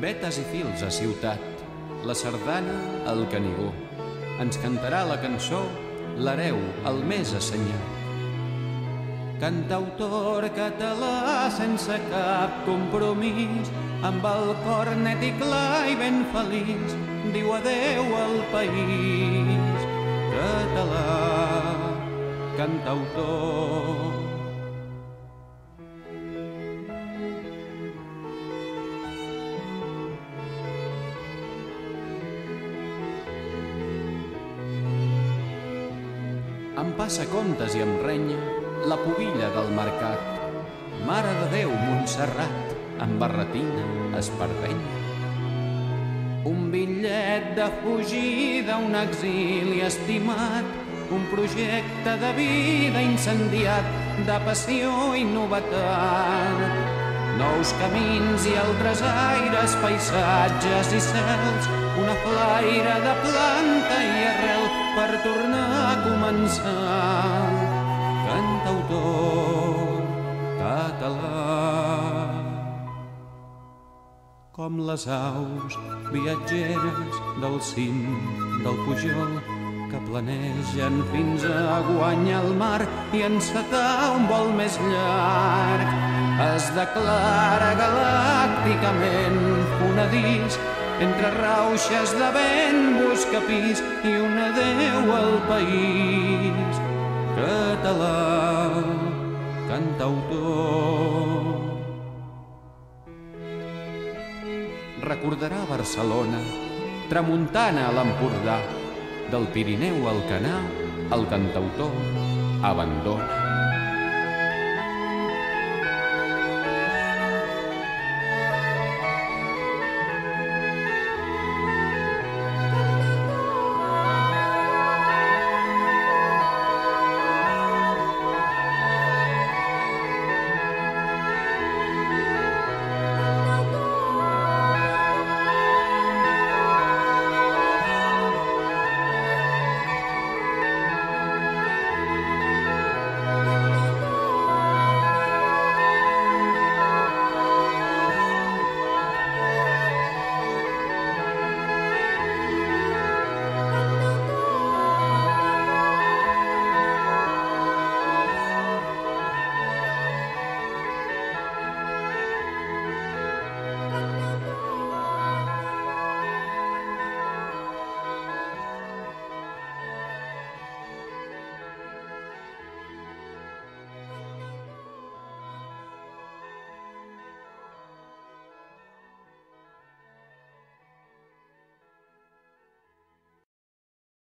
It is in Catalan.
vetes i fils a ciutat, la sardana al Canigó. Ens cantarà la cançó l'hereu, el més assenyat. Cantautor català sense cap compromís, amb el cor net i clar i ben feliç, diu adeu al país. Català, cantautor. Em passa contes i em renya la pubilla del mercat. Mare de Déu, Montserrat, amb barretina esparpenya. Un bitllet de fugida, un exili estimat, un projecte de vida incendiat, de passió i novetat. Nous camins i altres aires, paisatges i cels, una flaire de planta i arrel per tornar a començar. Cantautor català. Com les aus viatgeres del cim del Pujol, que planegen fins a guanyar el mar i encetar un vol més llarg. Es declara galàcticament fonedís, entre rauxes de vent busca pis i un adeu al país. Català, cantautor. Recordarà Barcelona, tramuntana a l'Empordà, del Pirineu al Canà, el cantautor abandona.